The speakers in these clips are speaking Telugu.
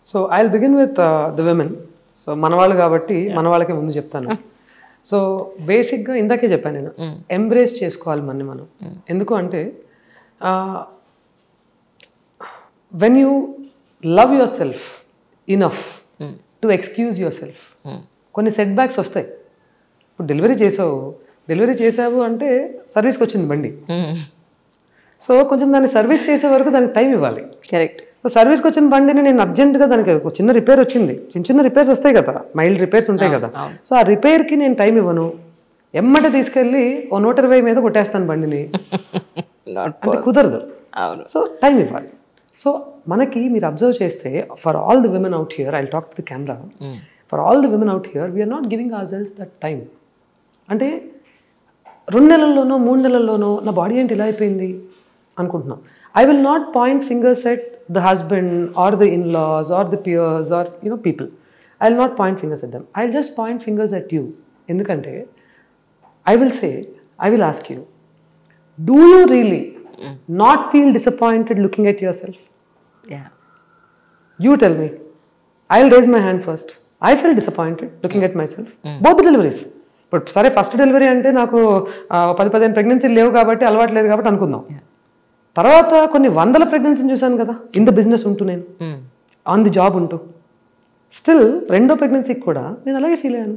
So I will begin with the women. So మన వాళ్ళు కాబట్టి మన వాళ్ళకే ముందు చెప్తాను. సో బేసిక్గా ఇందాకే చెప్పాను నేను, ఎంబ్రేస్ చేసుకోవాలి మనని మనం. ఎందుకు అంటే when you love your self enough to excuse your self, కొన్ని సెట్ బ్యాక్స్ వస్తాయి. ఇప్పుడు డెలివరీ చేసావు అంటే సర్వీస్కి వచ్చింది బండి. సో కొంచెం దాన్ని సర్వీస్ చేసే వరకు దానికి టైం ఇవ్వాలి. కరెక్ట్. సర్వీస్కి వచ్చిన బండిని నేను అర్జెంటుగా దానికి ఒక చిన్న రిపేర్ వచ్చింది, చిన్న రిపేర్స్ వస్తాయి కదా, మైల్డ్ రిపేర్స్ ఉంటాయి కదా. సో ఆ రిపేర్కి నేను టైం ఇవ్వను, ఎమ్మట తీసుకెళ్ళి 120 మీద కొట్టేస్తాను బండిని అంటే కుదరదు. సో టైం ఇవ్వాలి. సో మనకి మీరు అబ్జర్వ్ చేస్తే for all the women out here, I talk to the camera, for all the women out here we're not giving ourselves that time. అంటే 2 నెలల్లోనో 3 నెలల్లోనో నా బాడీ ఏంటి ఇలా అయిపోయింది అనుకుంటున్నాం. I will not point fingers at the husband or the in-laws or the peers or people. I will not point fingers at them. I will just point fingers at you. Endukante I will ask you, do you really not feel disappointed looking at yourself? Yeah. You tell me. I will raise my hand first. I feel disappointed looking at myself. Both the deliveries. But సరే ఫస్ట్ డెలివరీ అంటే నాకు 10-15 ప్రెగ్నెన్సీలు లేవు కాబట్టి అలవాటు లేదు కాబట్టి అనుకుందాం. తర్వాత కొన్ని వందల ప్రెగ్నెన్సీని చూశాను కదా ఇన్ ద బిజినెస్ ఉంటూ, నేను ఆన్ ది జాబ్ ఉంటూ. స్టిల్ రెండో ప్రెగ్నెన్సీకి కూడా నేను అలాగే ఫీల్ అయ్యాను.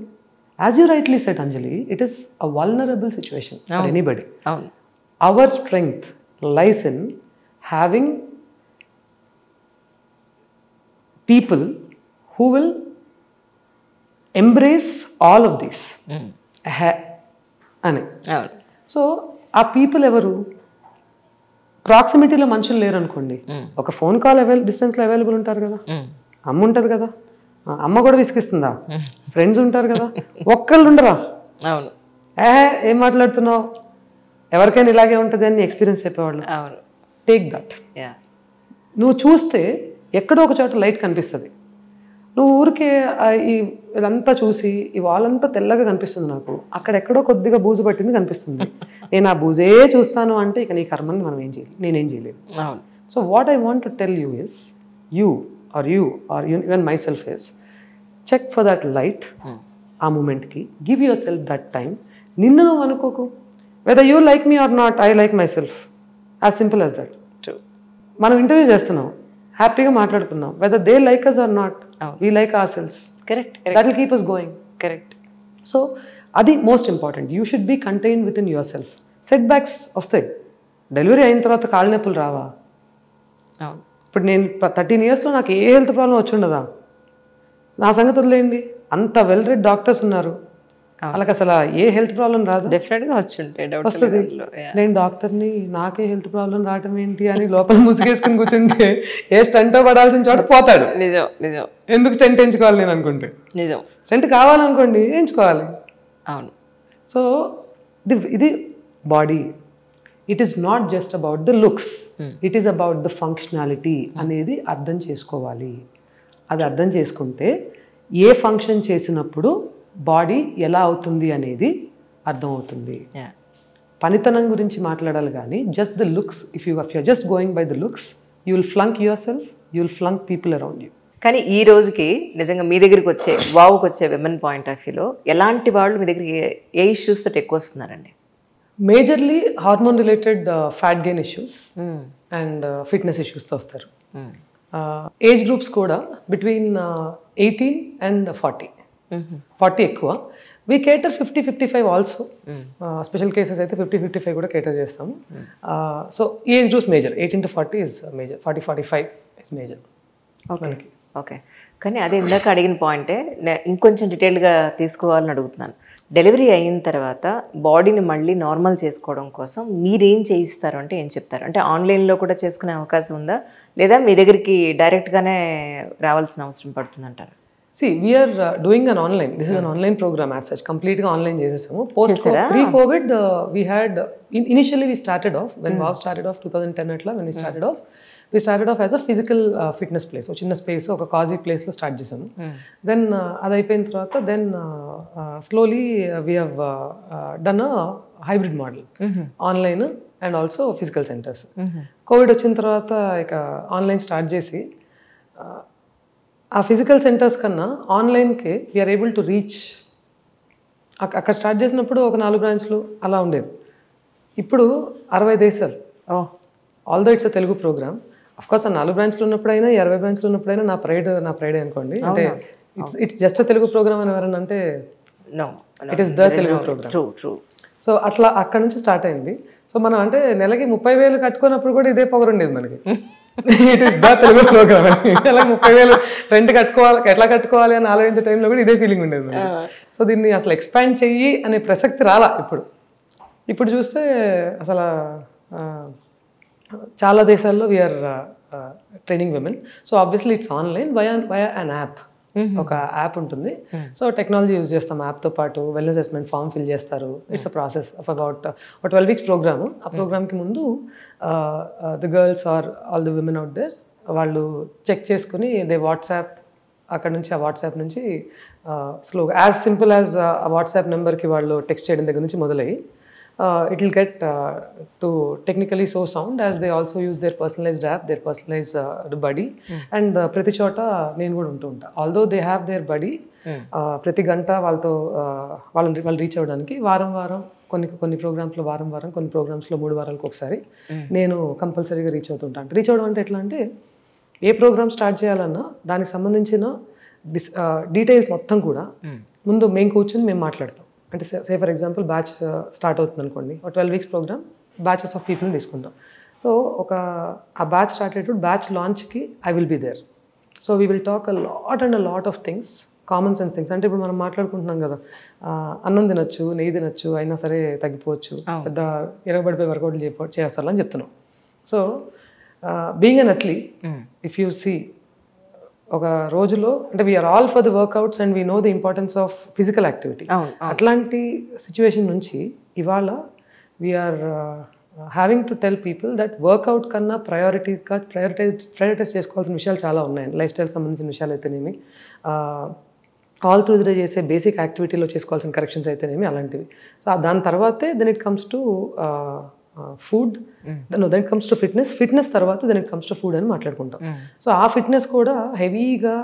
As you rightly said Anjali, it is a vulnerable situation for anybody. Hour strength lies in having people who will embrace all of these అని. సో ఆ పీపుల్ ఎవరు? ప్రాక్సిమిటీలో మనుషులు లేరు అనుకోండి, ఒక ఫోన్ కాల్ డిస్టెన్స్లో అవైలబుల్ ఉంటారు కదా. అమ్మ ఉంటుంది కదా, అమ్మ కూడా విసిగిస్తుందా? ఫ్రెండ్స్ ఉంటారు కదా, ఒక్కళ్ళు ఉండరా? అవును. ఏం మాట్లాడుతున్నావు, ఎవరికైనా ఇలాగే ఉంటుంది అని ఎక్స్పీరియన్స్ చెప్పేవాళ్ళు. Take that. నువ్వు చూస్తే ఎక్కడో ఒక చోట లైట్ కనిపిస్తుంది. నువ్వు ఊరికే ఇదంతా చూసి ఈ వాళ్ళంతా తెల్లగా కనిపిస్తుంది నాకు, అక్కడెక్కడో కొద్దిగా బూజు పట్టింది కనిపిస్తుంది, నేను ఆ బూజే చూస్తాను అంటే ఇక నీ కర్మని మనం ఏం చేయాలి, నేనేం చేయలేదు. So what I want to tell you is, you are even myself is, check for that light. ఆ మూమెంట్కి give yourself that time. నిన్ను నువ్వు అనుకోకు, whether you like me or not, I like myself, as simple as that. మనం ఇంటర్వ్యూ చేస్తున్నాం, హ్యాపీగా మాట్లాడుకున్నాం, whether they like us or not, we like ourselves. Correct. That will keep us going. Correct. So అది most important. You should be contained within yourself. Setbacks వస్తాయి, డెలివరీ అయిన తర్వాత కాళ్ళ నొప్పులు రావా? ఇప్పుడు నేను 13 yearsలో నాకు ఏ హెల్త్ ప్రాబ్లం వచ్చి ఉండదా? నా సంగతి వదిలేయండి, అంత వెల్ రెడ్ డాక్టర్స్ ఉన్నారు, వాళ్ళకి అసలు ఏ హెల్త్ ప్రాబ్లం రాదు. డెఫినెట్గా వస్తుంది. నేను డాక్టర్ని, నాకే హెల్త్ ప్రాబ్లం రావటం ఏంటి అని లోపల ముసుగేసుకుని కూర్చుంటే ఏ స్టంటో పడాల్సిన చోట పోతాడు. నిజం. ఎందుకు స్టెంట్ ఎంచుకోవాలి నేను అనుకుంటే? నిజం. స్టెంట్ కావాలనుకోండి ఎంచుకోవాలి. అవును. సో ఇది body, it is not just about the looks, it is about the functionality అనేది అర్థం చేసుకోవాలి. అది అర్థం చేసుకుంటే ఏ ఫంక్షన్ చేసినప్పుడు బాడీ ఎలా అవుతుంది అనేది అర్థమవుతుంది. పనితనం గురించి మాట్లాడాలి కానీ just the looks, if you're just going by the looks, you will flunk yourself, you will flunk people around you. కానీ ఈ రోజుకి నిజంగా మీ దగ్గరికి వచ్చే వావుకి వచ్చే విమెన్ పాయింట్ ఆఫ్ వ్యూలో ఎలాంటి వాళ్ళు మీ దగ్గరికి ఏ ఇష్యూస్ తోటి ఎక్కువ వస్తున్నారండి? Majorly hormone related fat gain issues and fitness ఇష్యూస్తో వస్తారు. ఏజ్ గ్రూప్స్ కూడా బిట్వీన్ 18 and 40 ఎక్కువ. We cater 50-55 also. Special cases అయితే 50-55 కూడా కేటర్ చేస్తాము. So age groups major 18 to 40 is major, 40-45 is major. Okay. కానీ అదే ఇందాక అడిగిన పాయింటే ఇంకొంచెం డీటెయిల్గా తీసుకోవాలని అడుగుతున్నాను. డెలివరీ అయిన తర్వాత బాడీని మళ్ళీ నార్మల్ చేసుకోవడం కోసం మీరేం చేయిస్తారు అంటే ఏం చెప్తారు? అంటే ఆన్లైన్లో కూడా చేసుకునే అవకాశం ఉందా, లేదా మీ దగ్గరికి డైరెక్ట్గానే రావాల్సిన అవసరం పడుతుందంటారు? See, we are doing an online. This is an online program as such. Completely online చేసేసాము. Pre-COVID, we had initially we started off when WOW started off 2010 atla when we started off as a physical fitness place. So చిన్న స్పేస్, ఒక కాజీ ప్లేస్ లో స్టార్ట్ చేసాము. దెన్ అది అయిపోయిన తర్వాత then slowly we have done a hybrid model, online and also physical centres. Covid వచ్చిన తర్వాత ఇక ఆన్లైన్ స్టార్ట్ చేసి ఆ ఫిజికల్ సెంటర్స్ కన్నా ఆన్లైన్కి వీఆర్ ఏబుల్ టు రీచ్. అక్కడ స్టార్ట్ చేసినప్పుడు ఒక 4 బ్రాంచ్లు అలా ఉండేది. ఇప్పుడు 60 దేశాలు. Although it's Telugu programme. Of course ఆ 4 బ్రాంచ్లు ఉన్నప్పుడైనా 60 బ్రాంచ్లు ఉన్నప్పుడైనా నా ప్రైడే అనుకోండి. అంటే ఇట్స్ జస్ట్ తెలుగు ప్రోగ్రామ్ అని ఎవరన్నా అంటే it is the Telugu programme. So అట్లా అక్కడ నుంచి స్టార్ట్ అయింది. సో మనం అంటే నెలకి 30,000 కట్టుకున్నప్పుడు కూడా ఇదే పొగరు ఉండేది మనకి. It is the Telugu programme. నెలకి 30,000 రెంట్ ఎట్లా కట్టుకోవాలి అని ఆలోచించే టైంలో కూడా ఇదే ఫీలింగ్ ఉండేది మనకి. సో దీన్ని అసలు ఎక్స్పాండ్ చెయ్యి అనే ప్రసక్తి రాలా. ఇప్పుడు చూస్తే అసలు చాలా దేశాల్లో we're training women. So obviously it's online via an app. ఒక యాప్ ఉంటుంది. సో టెక్నాలజీ యూజ్ చేస్తాం. యాప్తో పాటు వెల్ అసెస్మెంట్ ఫామ్ ఫిల్ చేస్తారు. It's a process of about 12 weeks programme. ఆ ప్రోగ్రామ్కి ముందు the girls are all the women out there వాళ్ళు చెక్ చేసుకుని దే వాట్సాప్, అక్కడ నుంచి ఆ వాట్సాప్ నుంచి స్లోగా యాజ్ సింపుల్ యాజ్ ఆ వాట్సాప్ నెంబర్కి వాళ్ళు టెక్స్ట్ చేయడం దగ్గర నుంచి మొదలై it will get to technically so sound as they also use their personalized app, their personalized buddy. And ప్రతి చోట నేను కూడా ఉంటా. Although they have their buddy, ప్రతి గంట వాళ్ళు రీచ్ అవ్వడానికి వారం కొన్ని ప్రోగ్రామ్స్లో వారం కొన్ని ప్రోగ్రామ్స్లో 3 వారాలకు ఒకసారి నేను కంపల్సరీగా రీచ్ అవుతుంటాను. రీచ్ అవ్వడం అంటే ఎట్లా అంటే ఏ ప్రోగ్రామ్ స్టార్ట్ చేయాలన్నా దానికి సంబంధించిన డీటెయిల్స్ మొత్తం కూడా ముందు మేము కూర్చొని మేము మాట్లాడతాం. అంటే say for example batch start అవుతుంది అనుకోండి, ఒక 12 weeks ప్రోగ్రామ్, బ్యాచెస్ ఆఫ్ పీపుల్ని తీసుకుంటాం. సో ఆ బ్యాచ్ స్టార్ట్ అయ్యేటప్పుడు బ్యాచ్ లాంచ్కి I will be there. So we will talk a lot of things, common sense things. అంటే ఇప్పుడు మనం మాట్లాడుకుంటున్నాం కదా, అన్నం తినొచ్చు, నెయ్యి తినొచ్చు, అయినా సరే తగ్గిపోవచ్చు, పెద్ద ఇరగబడిపోయి వర్కౌట్లు చేస్తారు అని చెప్తున్నాం. So being an athlete, if you see ఒక రోజులో అంటే we're all for the workouts and we know the importance of physical activity. అట్లాంటి సిచ్యువేషన్ నుంచి ఇవాళ we're having to tell people that workout కన్నా ప్రయారిటైజ్ చేసుకోవాల్సిన విషయాలు చాలా ఉన్నాయి. లైఫ్ స్టైల్ సంబంధించిన విషయాలు అయితేనేమి, ఆల్ త్రూ ది డే చేసే బేసిక్ యాక్టివిటీలో చేసుకోవాల్సిన కరెక్షన్స్ అయితేనేమి అలాంటివి. సో దాని తర్వాతే then it comes to food, then it comes to fitness తర్వాత then it comes to food అని మాట్లాడుకుంటాం. సో ఆ ఫిట్నెస్ కూడా హెవీగా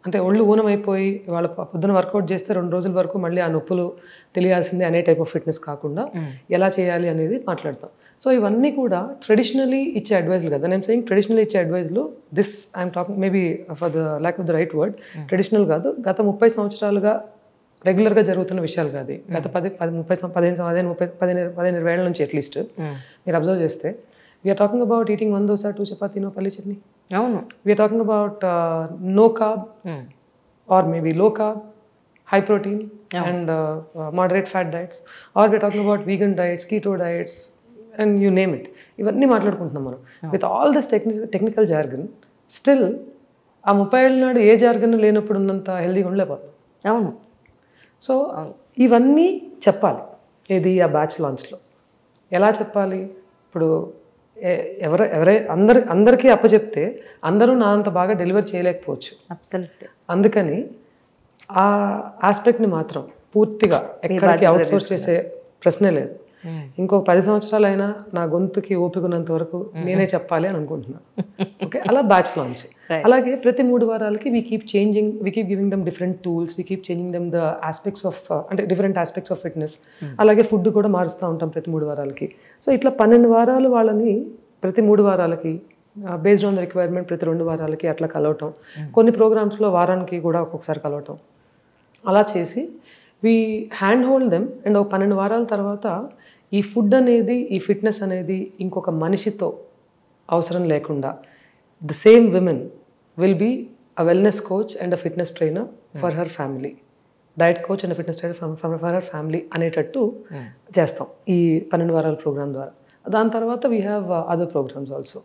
అంటే ఒళ్ళు ఊనమైపోయి వాళ్ళ పొద్దున వర్కౌట్ చేస్తే 2 రోజుల వరకు మళ్ళీ ఆ నొప్పులు తెలియాల్సిందే అనే టైప్ ఆఫ్ ఫిట్నెస్ కాకుండా ఎలా చేయాలి అనేది మాట్లాడతాం. సో ఇవన్నీ కూడా ట్రెడిషనలీ ఇచ్చే అడ్వైజ్లు కదా. నేను సేయింగ్ ట్రెడిషనల్ ఇచ్చే అడ్వైజ్లు, this I'm talking maybe for the lack of the right word, traditional కాదు, గత 30 సంవత్సరాలుగా రెగ్యులర్గా జరుగుతున్న విషయాలు కాదు. గత 15-20 ఏళ్ళ నుంచి అట్లీస్ట్ మీరు అబ్జర్వ్ చేస్తే we're talking about eating 1 dosa 2 chapati no పల్లి చట్నీ. అవును. We're talking about no carb or maybe low carb, high protein and moderate fat diets, or we're talking about vegan diets, keto diets, and you name it. ఇవన్నీ మాట్లాడుకుంటున్నాం మనం. With all this technical jargon, still ఆ 30 ఏళ్ళ నాడు ఏ జార్గన్ లేనప్పుడు ఉన్నంత హెల్దీగా ఉండలేకపోతున్నాం. అవును. సో ఇవన్నీ చెప్పాలి. ఏది ఆ బ్యాచ్ లాంచ్లో ఎలా చెప్పాలి? ఇప్పుడు అందరికీ అప్పచెప్తే అందరూ నా అంత బాగా డెలివర్ చేయలేకపోవచ్చు. అందుకని ఆ ఆస్పెక్ట్ని మాత్రం పూర్తిగా ఎక్కడికి అవుట్సోర్స్ చేసే ప్రశ్నే లేదు. ఇంకొక 10 సంవత్సరాలైనా నా గొంతుకి ఓపికన్నంత వరకు నేనే చెప్పాలి అని అనుకుంటున్నాను. ఓకే, అలా బ్యాచ్ లాంచ్. అలాగే ప్రతి 3 వారాలకి we keep giving them different tools, we keep changing them the aspects of అంటే డిఫరెంట్ ఆస్పెక్ట్స్ ఆఫ్ ఫిట్నెస్. అలాగే ఫుడ్ కూడా మారుస్తూ ఉంటాం ప్రతి 3 వారాలకి. సో ఇట్లా 12 వారాలు వాళ్ళని ప్రతి 3 వారాలకి బేస్డ్ ఆన్ ద రిక్వైర్మెంట్ ప్రతి 2 వారాలకి అట్లా కలవటం, కొన్ని ప్రోగ్రామ్స్లో వారానికి కూడా ఒక్కొక్కసారి కలవటం, అలా చేసి we hand hold them. And ఒక 12 వారాల తర్వాత ఈ ఫుడ్ అనేది, ఈ ఫిట్నెస్ అనేది ఇంకొక మనిషితో అవసరం లేకుండా the same women will be a wellness coach and a fitness trainer for her family, diet coach and fitness trainer for her family అనేటట్టు చేస్తాం ఈ 12 వారాల ప్రోగ్రామ్ ద్వారా. దాని తర్వాత we have other programs also.